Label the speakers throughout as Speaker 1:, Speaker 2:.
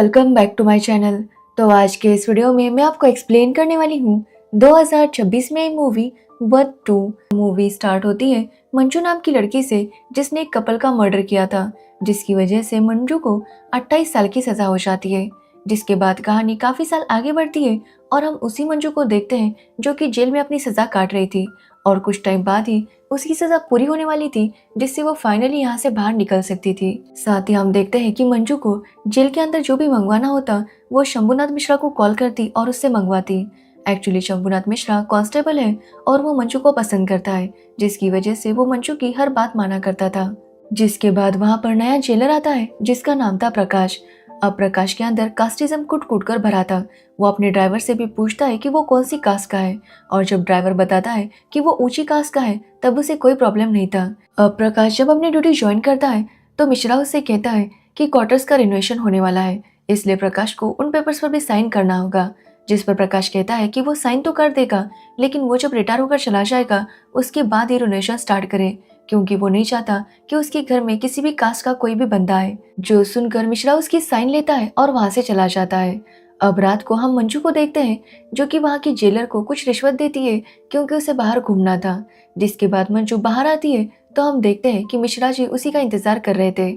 Speaker 1: Welcome back to my channel. तो आज के इस वीडियो में मैं आपको एक्सप्लेन करने वाली हूँ 2026 में आई मूवी वर्थ 2। मूवी स्टार्ट होती है मंजू नाम की लड़की से जिसने एक कपल का मर्डर किया था, जिसकी वजह से मंजू को 28 साल की सजा हो जाती है। जिसके बाद कहानी काफी साल आगे बढ़ती है और हम उसी मंजू को देखते हैं जो कि जेल में अपनी सजा काट रही थी और कुछ टाइम बाद ही उसकी सजा पूरी होने वाली थी, जिससे वो फाइनली यहाँ से बाहर निकल सकती थी। साथ ही हम देखते हैं कि मंजू को जेल के अंदर जो भी मंगवाना होता वो शंभुनाथ मिश्रा को कॉल करती और उससे मंगवाती। एक्चुअली शंभुनाथ मिश्रा कांस्टेबल है और वो मंजू को पसंद करता है, जिसकी वजह से वो मंजू की हर बात माना करता था। जिसके बाद वहाँ पर नया जेलर आता है जिसका नाम था प्रकाश। अब प्रकाश के अंदर कास्टिज्म कूट कूट कर भरा था। वो अपने ड्राइवर से भी पूछता है कि वो कौन सी कास्ट का है और जब ड्राइवर बताता है कि वो ऊंची कास्ट का है तब उसे कोई प्रॉब्लम नहीं था। अब प्रकाश जब अपनी ड्यूटी ज्वाइन करता है तो मिश्रा उससे कहता है कि क्वार्टर्स का रिनोवेशन होने वाला है, इसलिए प्रकाश को उन पेपर्स पर भी साइन करना होगा। जिस पर प्रकाश कहता है कि वो साइन तो कर देगा, लेकिन वो जब रिटायर होकर चला जाएगा उसके बाद ही रिनोवेशन स्टार्ट करे, क्योंकि वो नहीं चाहता कि उसके घर में किसी भी कास्ट का कोई भी बंदा है। जो सुनकर मिश्रा उसकी साइन लेता है और वहां से चला जाता है। अब रात को हम मंजू को देखते हैं जो कि वहां की जेलर को कुछ रिश्वत देती है क्योंकि उसे बाहर घूमना था। जिसके बाद मंजू बाहर आती है तो हम देखते हैं कि मिश्रा जी उसी का इंतजार कर रहे थे।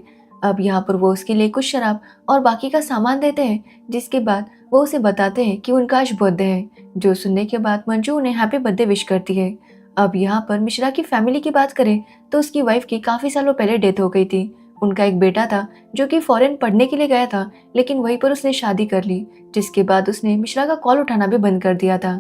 Speaker 1: अब यहाँ पर वो उसके लिए कुछ शराब और बाकी का सामान देते हैं, जिसके बाद वो उसे बताते हैं कि उनका आज बर्थडे है। जो सुनने के बाद मंजू उन्हें हैप्पी बर्थडे विश करती है। अब यहाँ पर मिश्रा की फैमिली की बात करें तो उसकी वाइफ की काफी सालों पहले डेथ हो गई थी। उनका एक बेटा था जो कि फॉरेन पढ़ने के लिए गया था, लेकिन वहीं पर उसने शादी कर ली, जिसके बाद उसने मिश्रा का कॉल उठाना भी बंद कर दिया था।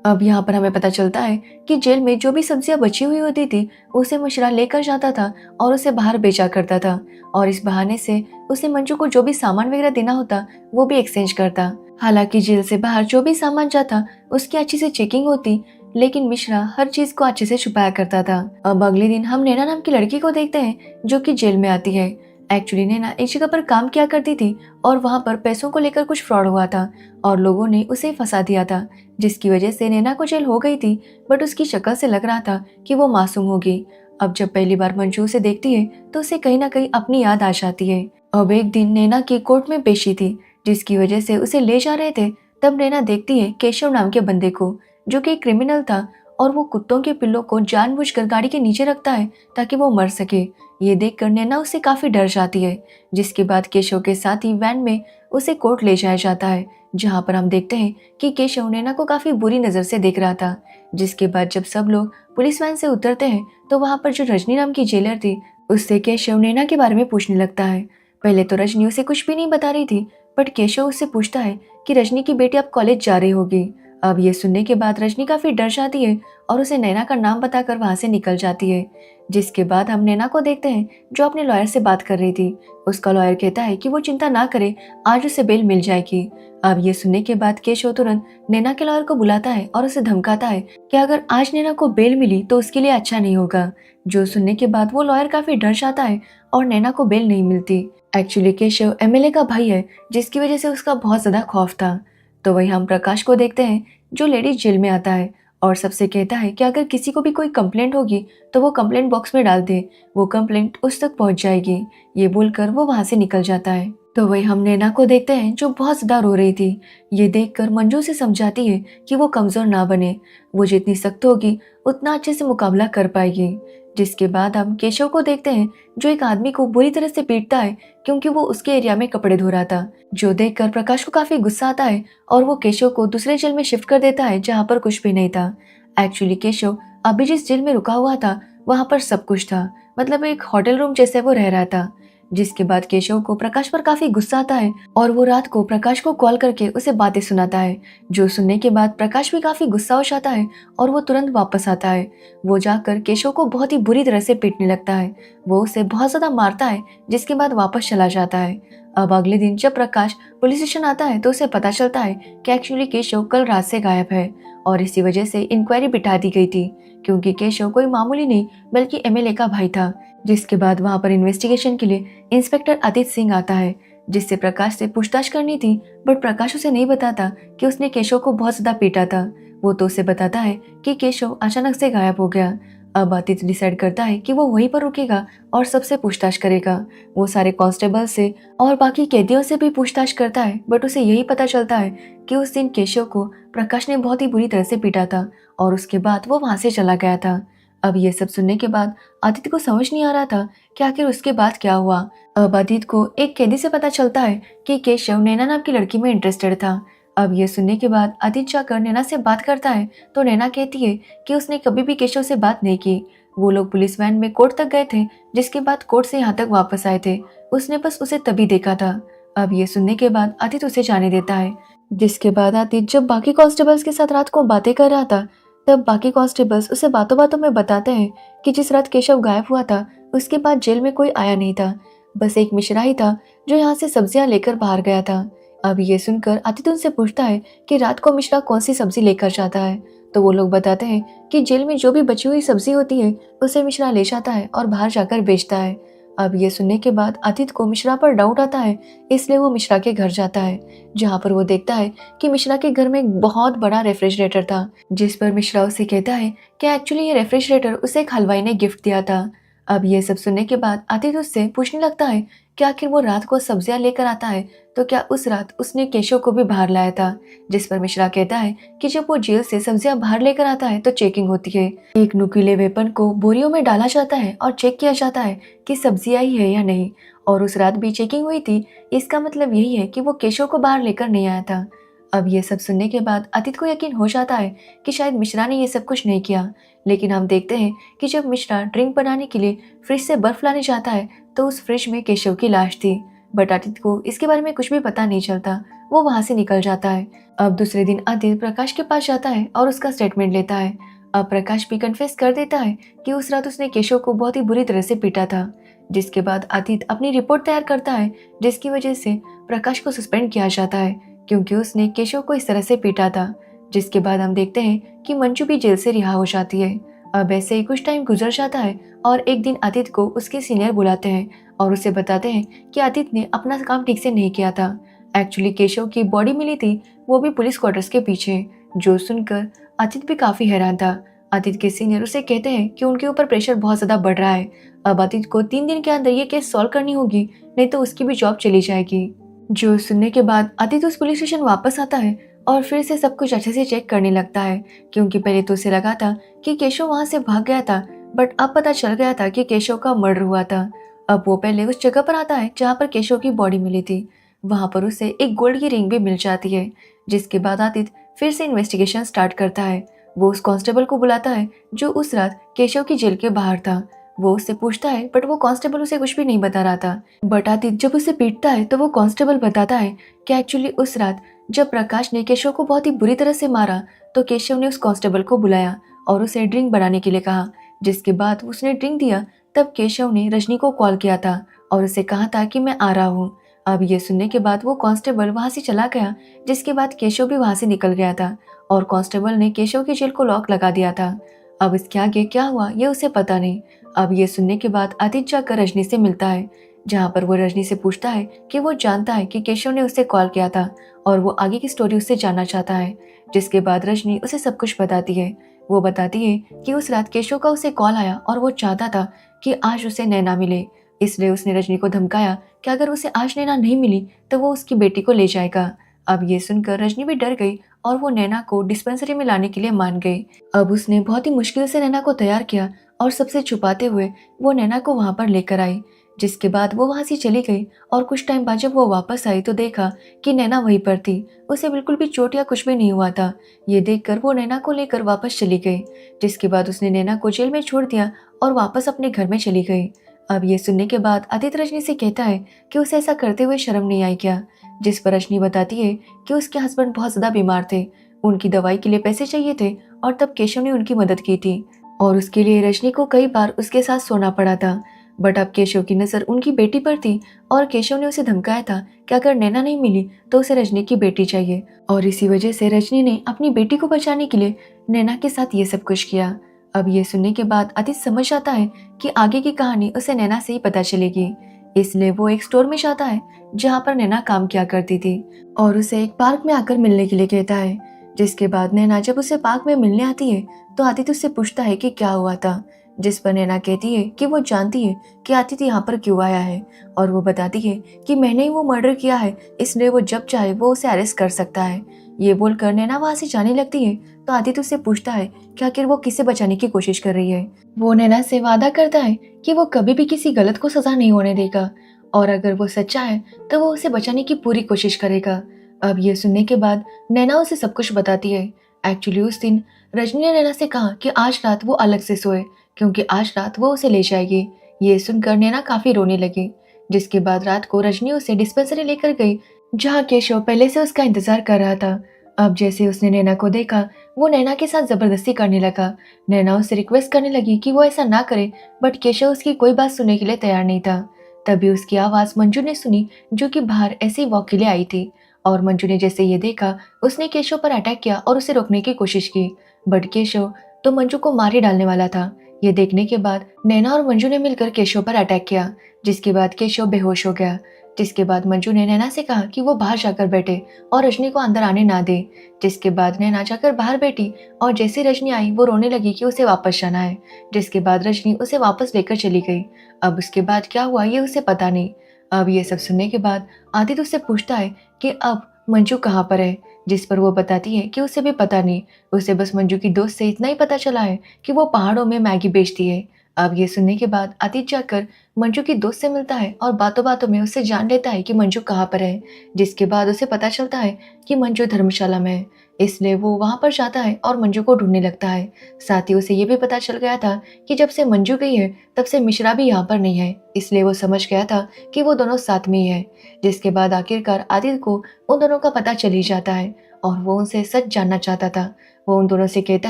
Speaker 1: अब यहाँ पर हमें पता चलता है कि जेल में जो भी सब्जियां बची हुई होती थी उसे मिश्रा लेकर जाता था और उसे बाहर बेचा करता था, और इस बहाने से उसे मंजू को जो भी सामान वगैरह देना होता वो भी एक्सचेंज करता। हालांकि जेल से बाहर जो भी सामान जाता उसकी अच्छी से चेकिंग होती, लेकिन मिश्रा हर चीज को अच्छे से छुपाया करता था। अब अगले दिन हम नैना नाम की लड़की को देखते हैं जो कि जेल में आती है। एक्चुअली नैना एक जगह पर काम किया करती थी और वहां पर पैसों को लेकर कुछ फ्रॉड हुआ था और लोगों ने उसे फंसा दिया था, जिसकी वजह से नैना को जेल हो गई थी, बट उसकी शक्ल से लग रहा था कि वो मासूम होगी। अब जब पहली बार मंजू उसे देखती है तो उसे कहीं ना कहीं अपनी याद आ जाती है। अब एक दिन नैना की कोर्ट में पेशी थी, जिसकी वजह से उसे ले जा रहे थे। तब नैना देखती है केशव नाम के बंदे को जो कि एक क्रिमिनल था, और वो कुत्तों के पिल्लों को जानबूझकर गाड़ी के नीचे रखता है ताकि वो मर सके। ये देखकर नैना उससे काफी डर जाती है। जिसके बाद केशव के साथ ही वैन में उसे कोर्ट ले जाया जाता है, जहाँ पर हम देखते हैं कि केशव नैना को काफी बुरी नजर से देख रहा था। जिसके बाद जब सब लोग पुलिस वैन से उतरते हैं तो वहाँ पर जो रजनी नाम की जेलर थी उससे केशव नैना के बारे में पूछने लगता है। पहले तो रजनी उसे कुछ भी नहीं बता रही थी, बट केशव उससे पूछता है कि रजनी की बेटी अब कॉलेज जा रही होगी। अब ये सुनने के बाद रजनी काफी डर जाती है और उसे नैना का नाम बताकर वहां से निकल जाती है। जिसके बाद हम नैना को देखते हैं जो अपने लॉयर से बात कर रही थी। उसका लॉयर कहता है कि वो चिंता ना करे, आज उसे बेल मिल जाएगी। अब ये सुनने के बाद केशव तुरंत नैना के लॉयर को बुलाता है और उसे धमकाता है कि अगर आज नैना को बेल मिली तो उसके लिए अच्छा नहीं होगा। जो सुनने के बाद वो लॉयर काफी डर जाता है और नैना को बेल नहीं मिलती। एक्चुअली केशव एमएलए का भाई है, जिसकी वजह से उसका बहुत ज्यादा खौफ था। तो वही हम प्रकाश को देखते हैं जो लेडीज जेल में आता है और सबसे कहता है कि अगर किसी को भी कोई कंप्लेंट होगी तो वो कंप्लेंट बॉक्स में डाल दे, वो कंप्लेंट उस तक पहुंच जाएगी। ये बोलकर वो वहां से निकल जाता है। तो वही हम नैना को देखते हैं जो बहुत ज्यादा रो रही थी। ये देखकर मंजू से समझाती है कि वो कमजोर ना बने, वो जितनी सख्त होगी उतना अच्छे से मुकाबला कर पाएगी। जिसके बाद हम केशव को देखते हैं जो एक आदमी को बुरी तरह से पीटता है क्योंकि वो उसके एरिया में कपड़े धो रहा था। जो देखकर प्रकाश को काफी गुस्सा आता है और वो केशव को दूसरे जेल में शिफ्ट कर देता है जहाँ पर कुछ भी नहीं था। एक्चुअली केशव अभी जिस जेल में रुका हुआ था वहां पर सब कुछ था, मतलब एक होटल रूम जैसे वो रह रहा था। जिसके बाद केशव को प्रकाश पर काफी गुस्सा आता है और वो रात को प्रकाश को कॉल करके उसे बातें सुनाता है। जो सुनने के बाद प्रकाश भी काफी गुस्सा हो जाता है और वो तुरंत वापस आता है। वो जाकर केशव को बहुत ही बुरी तरह से पीटने लगता है, वो उसे बहुत ज्यादा मारता है, जिसके बाद वापस चला जाता है। अब अगले दिन जब प्रकाश पुलिस स्टेशन आता है तो उसे पता चलता है कि एक्चुअली केशव कल रात से गायब है और इसी वजह से इंक्वायरी बिठा दी गई थी, क्योंकि केशव कोई मामूली नहीं बल्कि एमएलए का भाई था। जिसके बाद वहां पर इन्वेस्टिगेशन के लिए इंस्पेक्टर आदित्य सिंह आता है, जिससे प्रकाश से पूछताछ करनी थी, बट प्रकाश उसे नहीं बताता कि उसने केशव को बहुत ज्यादा पीटा था। वो तो उसे बताता है कि केशव अचानक से गायब हो गया। अब आदित्य डिसाइड करता है कि वो वहीं पर रुकेगा और सबसे पूछताछ करेगा। वो सारे कांस्टेबल से और बाकी कैदियों से भी पूछताछ करता है, बट उसे यही पता चलता है कि उस दिन केशव को प्रकाश ने बहुत ही बुरी तरह से पीटा था और उसके बाद वो वहां से चला गया था। अब ये सब सुनने के बाद आदित्य को समझ नहीं आ रहा था कि आखिर उसके बाद क्या हुआ। अब आदित्य को एक कैदी से पता चलता है कि केशव नैना नाम की लड़की में इंटरेस्टेड था। अब ये सुनने के बाद आदित्य जाकर नैना से बात करता है तो नैना कहती है कि उसने कभी भी केशव से बात नहीं की। वो लोग पुलिस वैन में कोर्ट तक गए थे, जिसके बाद कोर्ट से यहाँ तक वापस आए थे। उसने बस उसे तभी देखा था। अब ये सुनने के बाद आदित्य उसे जाने देता है। जिसके बाद आदित्य जब बाकी कांस्टेबल्स के साथ रात को बातें कर रहा था, तब बाकी कांस्टेबल्स उसे बातों बातों में बताते हैं कि जिस रात केशव गायब हुआ था उसके बाद जेल में कोई आया नहीं था, बस एक मिश्रा ही था जो यहाँ से सब्जियां लेकर बाहर गया था। अब ये सुनकर आदित्य उनसे पूछता है कि रात को मिश्रा कौन सी सब्जी लेकर जाता है, तो वो लोग बताते हैं कि जेल में जो भी बची हुई सब्जी होती है उसे मिश्रा ले जाता है और बाहर जाकर बेचता है। अब ये सुनने के बाद आदित्य को मिश्रा पर डाउट आता है, इसलिए वो मिश्रा के घर जाता है, जहाँ पर वो देखता है कि मिश्रा के घर में एक बहुत बड़ा रेफ्रिजरेटर था, जिस पर मिश्रा उसे कहता है कि एक्चुअली ये रेफ्रिजरेटर उसे एक हलवाई ने गिफ्ट दिया था। अब ये सब सुनने के बाद आदित्य उससे पूछने लगता है कि आखिर वो रात को सब्जियां लेकर आता है तो क्या उस रात उसने केशव को भी बाहर लाया था, जिस पर मिश्रा कहता है कि जब वो जेल से सब्जियां बाहर लेकर आता है तो चेकिंग होती है। एक नुकीले वेपन को बोरियों में डाला जाता है और चेक किया जाता है कि सब्जी आई है या नहीं, और उस रात भी चेकिंग हुई थी। इसका मतलब यही है कि वो केशव को बाहर लेकर नहीं आया था। अब ये सब सुनने के बाद आदित्य को यकीन हो जाता है कि शायद मिश्रा ने ये सब कुछ नहीं किया, लेकिन हम देखते हैं कि जब मिश्रा ड्रिंक बनाने के लिए फ्रिज से बर्फ लाने जाता है तो उस फ्रिज में केशव की लाश थी, बट आदित्य को इसके बारे में कुछ भी पता नहीं चलता। वो वहां से निकल जाता है। अब दूसरे दिन आदित्य प्रकाश के पास जाता है और उसका स्टेटमेंट लेता है। अब प्रकाश भी कन्फेस कर देता है कि उस रात उसने केशव को बहुत ही बुरी तरह से पीटा था। जिसके बाद आदित्य अपनी रिपोर्ट तैयार करता है, जिसकी वजह से प्रकाश को सस्पेंड किया जाता है क्योंकि उसने केशव को इस तरह से पीटा था। जिसके बाद हम देखते हैं कि मंजू भी जेल से रिहा हो जाती है। अब ऐसे ही कुछ टाइम गुजर जाता है और एक दिन आदित्य को उसके सीनियर बुलाते हैं और उसे बताते हैं कि आदित्य ने अपना काम ठीक से नहीं किया था। एक्चुअली केशव की बॉडी मिली थी, वो भी पुलिस क्वार्टर्स के पीछे। जो सुनकर आदित्य भी काफी हैरान था। आदित्य के सीनियर उसे कहते हैं कि उनके ऊपर प्रेशर बहुत ज्यादा बढ़ रहा है। अब आदित्य को 3 दिन के अंदर ये केस सॉल्व करनी होगी, नहीं तो उसकी भी जॉब चली जाएगी। जो सुनने के बाद आदित्य उस पुलिस स्टेशन वापस आता है और फिर से सब कुछ अच्छे से चेक करने लगता है, क्योंकि पहले तो उसे लगा था कि केशव वहां से भाग गया था, बट अब पता चल गया था कि केशव का मर्डर हुआ था। अब वो पहले उस जगह पर आता है जहाँ पर केशव की बॉडी मिली थी। वहां पर उसे एक गोल्ड की रिंग भी मिल जाती है। जिसके बाद आदित्य फिर से इन्वेस्टिगेशन स्टार्ट करता है। वो उस कांस्टेबल को बुलाता है जो उस रात केशव की जेल के बाहर था। वो उससे पूछता है, बट वो कांस्टेबल उसे कुछ भी नहीं बता रहा था। बट आदित्य जब उसे पीटता है तो वो कांस्टेबल बताता है कि एक्चुअली उस रात जब प्रकाश ने केशव को बहुत ही बुरी तरह से मारा तो केशव ने उस कांस्टेबल को बुलाया और उसे ड्रिंक बनाने के लिए कहा। जिसके बाद उसने ड्रिंक दिया, तब केशव ने रजनी को कॉल किया था और उसे कहा था कि मैं आ रहा हूँ। अब ये सुनने के बाद वो कांस्टेबल वहां से चला गया, जिसके बाद केशव भी वहां से निकल गया था और कांस्टेबल ने केशव की जेल को लॉक लगा दिया था। अब इसके आगे क्या हुआ ये उसे पता नहीं। अब ये सुनने के बाद आदित्य जाकर रजनी से मिलता है, जहाँ पर वो रजनी से पूछता है कि वो जानता है कि केशव ने उसे कॉल किया था और वो आगे की स्टोरी उससे जानना चाहता है। जिसके बाद रजनी उसे सब कुछ बताती है। वो बताती है कि उस रात केशव का उसे कॉल आया और वो चाहता था कि आज उसे नैना मिले, इसलिए उसने रजनी को धमकाया कि अगर उसे आज नैना नहीं मिली तो वो उसकी बेटी को ले जाएगा। अब ये सुनकर रजनी भी डर गई और वो नैना को डिस्पेंसरी में लाने के लिए मान गई। अब उसने बहुत ही मुश्किल से नैना को तैयार किया और सबसे छुपाते हुए वो नैना को वहां पर लेकर आई। जिसके बाद वो वहां से चली गई और कुछ टाइम बाद जब वो वापस आई तो देखा कि नैना वहीं पर थी। उसे बिल्कुल भी चोट या कुछ भी नहीं हुआ था। ये देखकर वो नैना को लेकर वापस चली गई। जिसके बाद उसने नैना को जेल में छोड़ दिया और वापस अपने घर में चली गई। अब ये सुनने के बाद आदित्य रजनी से कहता है कि उसे ऐसा करते हुए शर्म नहीं आई क्या। जिस पर रजनी बताती है कि उसके हस्बैंड बहुत ज्यादा बीमार थे, उनकी दवाई के लिए पैसे चाहिए थे और तब केशव ने उनकी मदद की थी और उसके लिए रजनी को कई बार उसके साथ सोना पड़ा था। बट अब केशव की नज़र उनकी बेटी पर थी और केशव ने उसे धमकाया था कि अगर नैना नहीं मिली तो उसे रजनी की बेटी चाहिए, और इसी वजह से रजनी ने अपनी बेटी को बचाने के लिए नैना के साथ ये सब कुछ किया। अब ये सुनने के बाद आदित्य समझ जाता है कि आगे की कहानी उसे नैना से ही पता चलेगी, इसलिए वो एक स्टोर में जाता है जहाँ पर नैना काम किया करती थी और उसे एक पार्क में आकर मिलने के लिए कहता है। जिसके बाद नैना जब उसे पार्क में मिलने आती है तो आदित्य उससे पूछता है कि क्या हुआ था। जिस पर नैना कहती है कि वो जानती है कि आदित्य यहाँ पर क्यों आया है, और वो बताती है कि मैंने ही वो मर्डर किया है, इसलिए वो जब चाहे वो उसे अरेस्ट कर सकता है। ये बोलकर नैना वहां से जाने लगती है तो आदित्य उससे पूछता है कि आखिर वो किसे बचाने की कोशिश कर रही है। वो नैना से वादा करता है कि वो कभी भी किसी गलत को सजा नहीं होने देगा, और अगर वो सच्चा है तो वो उसे बचाने की पूरी कोशिश करेगा। अब ये सुनने के बाद नैना उसे सब कुछ बताती है। एक्चुअली उस दिन रजनी ने नैना से कहा कि आज रात वो अलग से सोए, क्योंकि आज रात वो उसे ले जाएगी। ये सुनकर नैना काफी रोने लगी। जिसके बाद रात को रजनी उसे डिस्पेंसरी लेकर गई, जहाँ केशव पहले से उसका इंतजार कर रहा था। अब जैसे उसने नैना को देखा, वो नैना के साथ जबरदस्ती करने लगा। नैना उससे रिक्वेस्ट करने लगी कि वो ऐसा ना करे, बट केशव उसकी कोई बात सुनने के लिए तैयार नहीं था। तभी उसकी आवाज मंजू ने सुनी, जो कि बाहर ऐसे ही वॉक के लिए आई थी। और मंजू ने जैसे ये देखा, उसने केशव पर अटैक किया और उसे रोकने की कोशिश की, बट केशव तो मंजू को मार ही डालने वाला था। ये देखने के बाद नैना और मंजू ने मिलकर केशव पर अटैक किया, जिसके बाद केशव बेहोश हो गया। जिसके बाद मंजू ने नैना से कहा कि वो बाहर जाकर बैठे और रजनी को अंदर आने ना दे। जिसके बाद नैना जाकर बाहर बैठी, और जैसे रजनी आई वो रोने लगी कि उसे वापस जाना है। जिसके बाद रजनी उसे वापस लेकर चली गई। अब उसके बाद क्या हुआ ये उसे पता नहीं। अब ये सब सुनने के बाद आदित्य उससे पूछता है कि अब मंजू कहाँ पर है, जिस पर वो बताती है कि उसे भी पता नहीं, उसे बस मंजू की दोस्त से इतना ही पता चला है कि वो पहाड़ों में मैगी बेचती है। अब ये सुनने के बाद आदित्य जाकर मंजू की दोस्त से मिलता है और बातों बातों में उससे जान लेता है कि मंजू कहाँ पर है। जिसके बाद उसे पता चलता है कि मंजू धर्मशाला में है, इसलिए वो वहां पर जाता है और मंजू को ढूंढने लगता है। साथ ही उसे ये भी पता चल गया था कि जब से मंजू गई है तब से मिश्रा भी यहाँ पर नहीं है, इसलिए वो समझ गया था कि वो दोनों साथ में ही है। जिसके बाद आखिरकार आदित्य को उन दोनों का पता चल ही जाता है, और वो उनसे सच जानना चाहता था। वो उन दोनों से कहता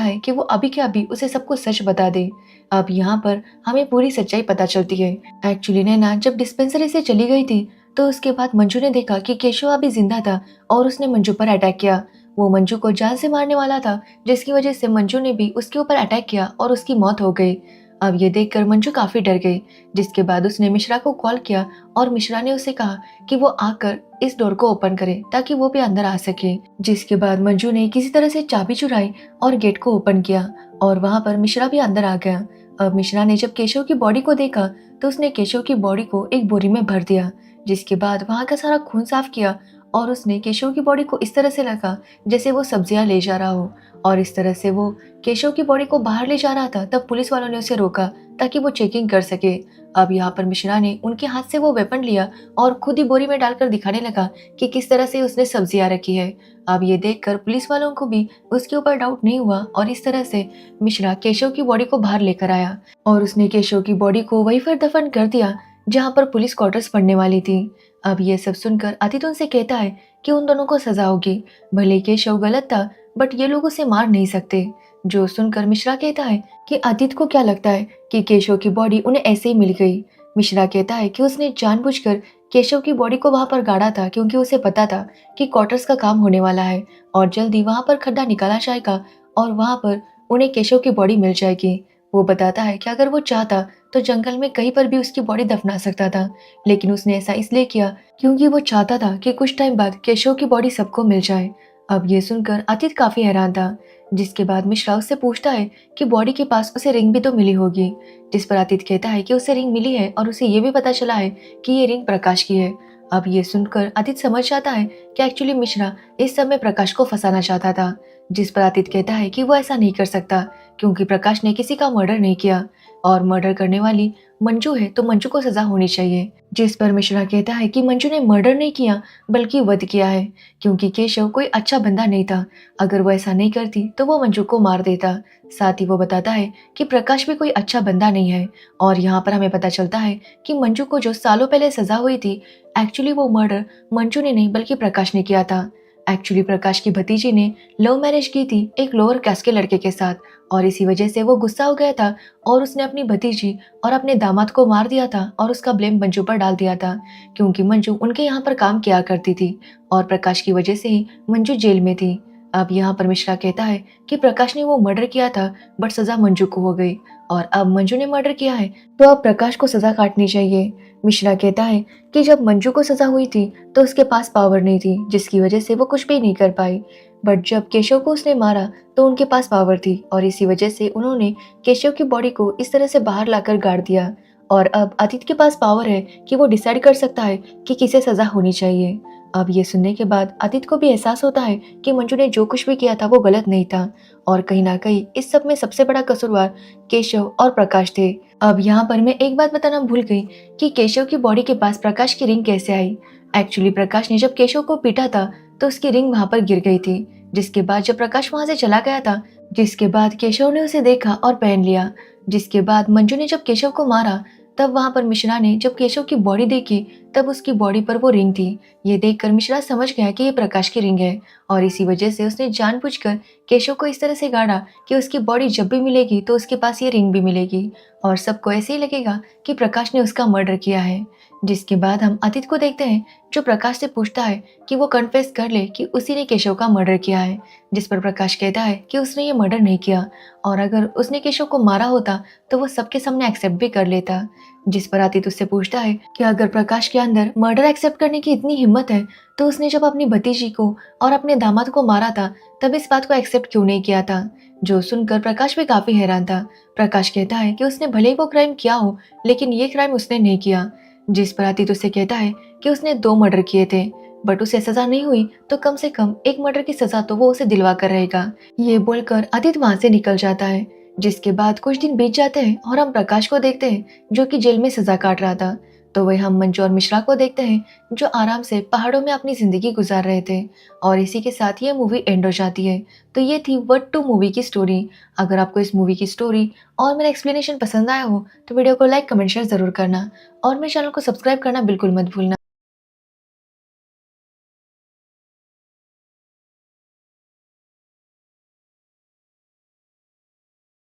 Speaker 1: है कि वो अभी के अभी उसे सब कुछ सच बता दे। अब यहाँ पर हमें पूरी सच्चाई पता चलती है। एक्चुअली नैना जब डिस्पेंसरी से चली गई थी, तो उसके बाद मंजू ने देखा कि केशव अभी जिंदा था और उसने मंजू पर अटैक किया। वो मंजू को जान से मारने वाला था, जिसकी वजह से मंजू ने भी उसके ऊपर अटैक किया और उसकी मौत हो गई। अब ये देखकर मंजू काफी डर गई। जिसके बाद उसने मिश्रा को कॉल किया और मिश्रा ने उसे कहा कि वो आकर इस डोर को ओपन करे ताकि वो भी अंदर आ सके। जिसके बाद मंजू ने किसी तरह से चाबी चुराई और गेट को ओपन किया, और वहां पर मिश्रा भी अंदर आ गया। अब मिश्रा ने जब केशव की बॉडी को देखा तो उसने केशव की बॉडी को एक बोरी में भर दिया। जिसके बाद वहां का सारा खून साफ किया, और उसने केशव की बॉडी को इस तरह से रखा जैसे वो सब्जियां ले जा रहा हो, और इस तरह से वो केशव की बॉडी को बाहर ले जा रहा था। तब पुलिस वालों ने उसे रोका ताकि वो चेकिंग कर सके। अब यहाँ पर मिश्रा ने उनके हाथ से वो वेपन लिया और खुद ही बोरी में डालकर दिखाने लगा कि किस तरह से उसने सब्जियां रखी है। अब ये देखकर पुलिस वालों को भी उसके ऊपर डाउट नहीं हुआ, और इस तरह से मिश्रा केशव की बॉडी को बाहर लेकर आया और उसने केशव की बॉडी को वहीं पर दफन कर दिया जहाँ पर पुलिस क्वार्टर्स पड़ने वाली थी। अब ये सब सुनकर आदित्य उनसे कहता है कि उन दोनों को सजा होगी, भले केशव गलत था बट ये लोग उसे मार नहीं सकते। जो सुनकर मिश्रा कहता है कि आदित्य को क्या लगता है कि केशव की बॉडी उन्हें ऐसे ही मिल गई। मिश्रा कहता है कि उसने जानबूझकर केशव की बॉडी को वहां पर गाड़ा था, क्योंकि उसे पता था कि क्वार्टर्स का काम होने वाला है और जल्दी वहां पर खड्डा निकाला जाएगा और वहां पर उन्हें केशव की बॉडी मिल जाएगी। वो बताता है कि अगर वो चाहता तो जंगल में कहीं पर भी उसकी बॉडी दफना सकता था, लेकिन उसने ऐसा इसलिए किया क्योंकि वो चाहता था कि कुछ टाइम बाद केशव की बॉडी सबको मिल जाए। अब ये सुनकर आदित्य काफी हैरान था। जिसके बाद मिश्रा उससे पूछता है कि बॉडी के पास उसे रिंग भी तो मिली होगी, जिस पर आदित्य कहता है कि उसे रिंग मिली है और उसे ये भी पता चला है कि ये रिंग प्रकाश की है। अब ये सुनकर आदित्य समझ जाता है कि एक्चुअली मिश्रा इस समय प्रकाश को फंसाना चाहता था। जिस पर आदित्य कहता है कि वो ऐसा नहीं कर सकता, क्योंकि प्रकाश ने किसी का मर्डर नहीं किया और मर्डर करने वाली मंजू है, तो मंजू को सजा होनी चाहिए। जिस पर मिश्रा कहता है कि मंजू ने मर्डर नहीं किया बल्कि वध किया है, क्योंकि केशव कोई अच्छा बंदा नहीं था। अगर वो ऐसा नहीं करती तो वो मंजू को मार देता। साथ ही वो बताता है कि प्रकाश भी कोई अच्छा बंदा नहीं है, और यहाँ पर हमें पता चलता है कि मंजू को जो सालों पहले सजा हुई थी, एक्चुअली वो मर्डर मंजू ने नहीं बल्कि प्रकाश ने किया था। एक्चुअली प्रकाश की भतीजी ने लव मैरिज की थी एक लोअर कास्ट के लड़के के साथ, और इसी वजह से वो गुस्सा हो गया था और उसने अपनी भतीजी और अपने दामाद को मार दिया था और उसका ब्लेम मंजू पर डाल दिया था, क्योंकि मंजू उनके यहाँ पर काम किया करती थी और प्रकाश की वजह से ही मंजू जेल में थी। अब यहाँ पर मिश्रा कहता है कि प्रकाश ने वो मर्डर किया था बट सजा मंजू को हो गई, और अब मंजू ने मर्डर किया है तो अब प्रकाश को सजा काटनी चाहिए। मिश्रा कहता है कि जब मंजू को सजा हुई थी तो उसके पास पावर नहीं थी, जिसकी वजह से वो कुछ भी नहीं कर पाई। बट जब केशव को उसने मारा तो उनके पास पावर थी और इसी वजह से उन्होंने केशव की बॉडी को इस तरह से बाहर लाकर गाड़ दिया। और अब आदित्य के पास पावर है कि वो डिसाइड कर सकता है कि किसे सजा होनी चाहिए। अब ये सुनने के बाद आदित्य को भी एहसास होता है कि मंजू ने जो कुछ भी किया था वो गलत नहीं था और कहीं ना कहीं इस सब में सबसे बड़ा कसूरवार केशव और प्रकाश थे। अब यहाँ पर मैं एक बात बताना भूल गई कि केशव की बॉडी के पास प्रकाश की रिंग कैसे आई। एक्चुअली प्रकाश ने जब केशव को पीटा था तो उसकी रिंग वहां पर गिर गई थी, जिसके बाद जब प्रकाश वहां से चला गया था, जिसके बाद केशव ने उसे देखा और पहन लिया। जिसके बाद मंजू ने जब केशव को मारा तब वहां पर मिश्रा ने जब केशव की बॉडी देखी तब उसकी बॉडी पर वो रिंग थी। ये देखकर मिश्रा समझ गया कि ये प्रकाश की रिंग है और इसी वजह से उसने जानबूझकर केशव को इस तरह से गाड़ा कि उसकी बॉडी जब भी मिलेगी तो उसके पास ये रिंग भी मिलेगी और सबको ऐसे ही लगेगा कि प्रकाश ने उसका मर्डर किया है। जिसके बाद हम आदित्य को देखते हैं जो प्रकाश से पूछता है कि वो कन्फेस कर ले कि उसी ने केशव का मर्डर किया है, जिस पर प्रकाश कहता है कि उसने ये मर्डर नहीं किया और अगर उसने केशव को मारा होता तो वो सबके सामने एक्सेप्ट भी कर लेता। जिस पर आदित्य उससे पूछता है कि अगर प्रकाश के अंदर मर्डर एक्सेप्ट करने की इतनी हिम्मत है तो उसने जब अपनी भतीजी को और अपने दामाद को मारा था तब इस बात को एक्सेप्ट क्यों नहीं किया था। जो सुनकर प्रकाश भी काफी हैरान था। प्रकाश कहता है कि उसने भले ही वो क्राइम किया हो लेकिन ये क्राइम उसने नहीं किया। जिस पर आदित्य उससे कहता है कि उसने 2 मर्डर किए थे बट उसे सजा नहीं हुई तो कम से कम एक मर्डर की सजा तो वो उसे दिलवा कर रहेगा। ये बोलकर आदित्य वहां से निकल जाता है। जिसके बाद कुछ दिन बीत जाते हैं और हम प्रकाश को देखते हैं जो कि जेल में सजा काट रहा था। तो वही हम मंजू और मिश्रा को देखते हैं जो आराम से पहाड़ों में अपनी जिंदगी गुजार रहे थे और इसी के साथ ये मूवी एंड हो जाती है। तो ये थी वट टू मूवी की स्टोरी। अगर आपको इस मूवी की स्टोरी और मेरा एक्सप्लेनेशन पसंद आया हो तो वीडियो को लाइक कमेंट शेयर जरूर करना और मेरे चैनल को सब्सक्राइब करना बिल्कुल मत भूलना।